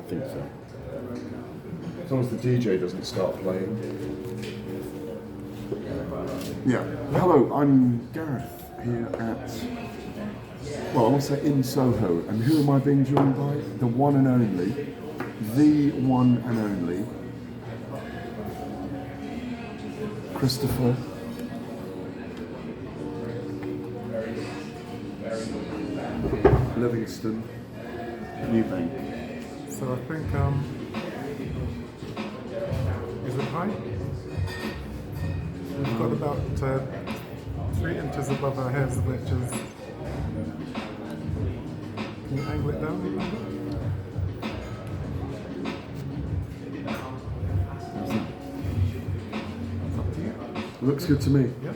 think so. As long as the DJ doesn't start playing. Yeah. Hello, I'm Gareth here at, well, I want to say in Soho. And who am I being joined by? The one and only, Christopher Livingston Eubank. So I think, is it high? We've got about 3 inches above our heads, which is, can you angle it down a little bit? It's up to you. Looks good to me. Yeah.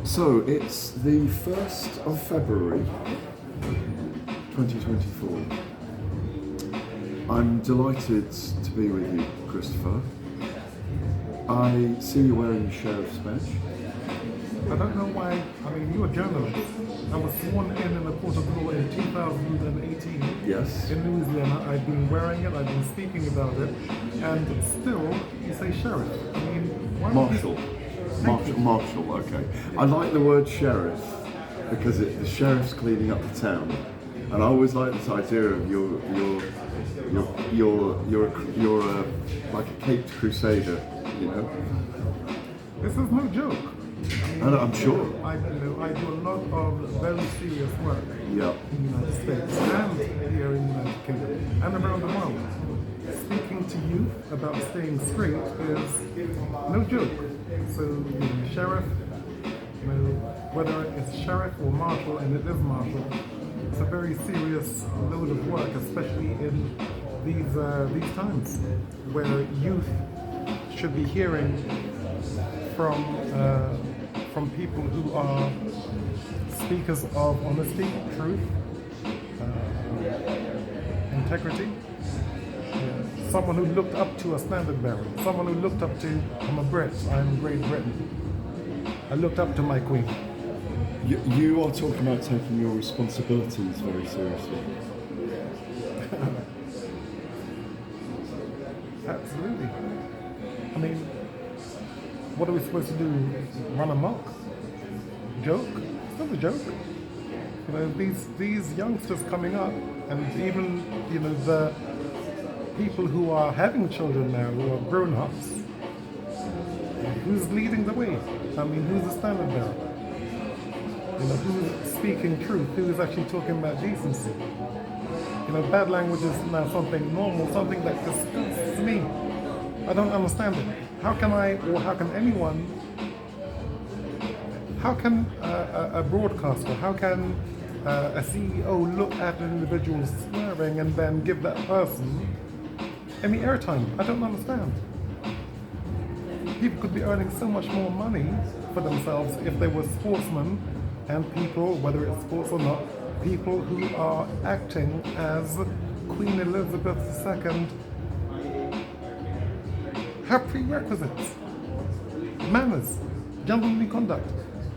So it's the 1st of February 2024. I'm delighted to be with you, Christopher. I see you wearing a sheriff's badge. I don't know why, I mean, you're a journalist. I was sworn in a court of law in 2018 Yes. in Louisiana. I've been wearing it, I've been speaking about it, and still you say sheriff. I mean, why would you- Marshal, okay. I like the word sheriff because the sheriff's cleaning up the town, and I always like this idea of you're like a caped crusader, you know. This is no joke. I'm sure. I do a lot of very serious work Yeah. in the United States and here in the United Kingdom and around the world. Speaking to you about staying straight is no joke. So, sheriff, whether it's sheriff or marshal, and it is marshal, it's a very serious load of work, especially in these times where youth should be hearing from people who are speakers of honesty, truth, integrity. Someone who looked up to a standard bearer. Someone who looked up to, I'm a Brit, I'm Great Britain. I looked up to my queen. You are talking about taking your responsibilities very seriously. Absolutely. I mean, what are we supposed to do? Run amok? Joke? It's not a joke. You know, these youngsters coming up, and even, the people who are having children now, who are grown-ups, who's leading the way? I mean, who's the standard bearer? Who's speaking truth? Who's actually talking about decency? Bad language is now something normal, something that disgusts me. I don't understand it. How can anyone, how can a broadcaster, how can a CEO look at an individual swearing and then give that person any airtime? I don't understand. People could be earning so much more money for themselves if they were sportsmen and people, whether it's sports or not, people who are acting as Queen Elizabeth II have prerequisites, manners, gentlemanly conduct,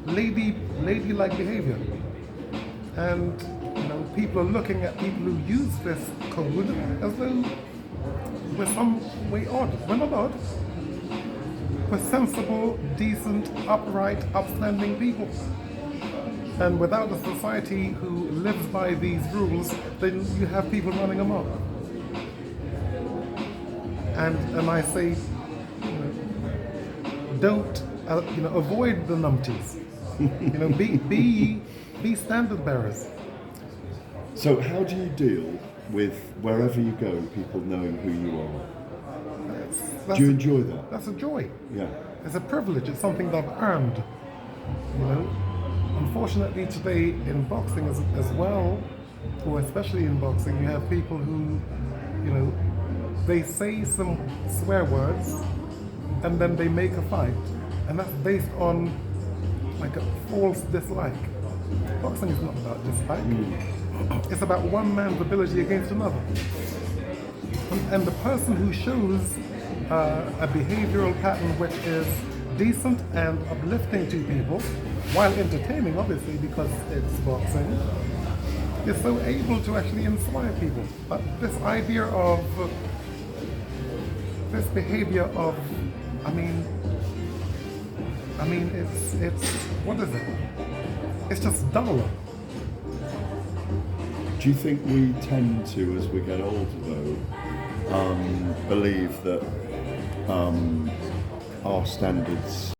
ladylike behavior. And people are looking at people who use this code as though we're some way odd. We're not odd. We're sensible, decent, upright, upstanding people. And without a society who lives by these rules, then you have people running amok. And I say, don't, avoid the numpties. Be standard bearers. So how do you deal with wherever you go, people knowing who you are? Do you enjoy that? That's a joy. Yeah. It's a privilege. It's something that I've earned. Unfortunately today in boxing as well, or especially in boxing, you have people who, they say some swear words and then they make a fight. And that's based on like a false dislike. Boxing is not about dislike. It's about one man's ability against another. And the person who shows a behavioral pattern which is decent and uplifting to people, while entertaining, obviously, because it's boxing, You're so able to actually inspire people. But this idea of this behavior of, I mean, it's what is it? It's just dull. Do you think we tend to, as we get older, though, believe that our standards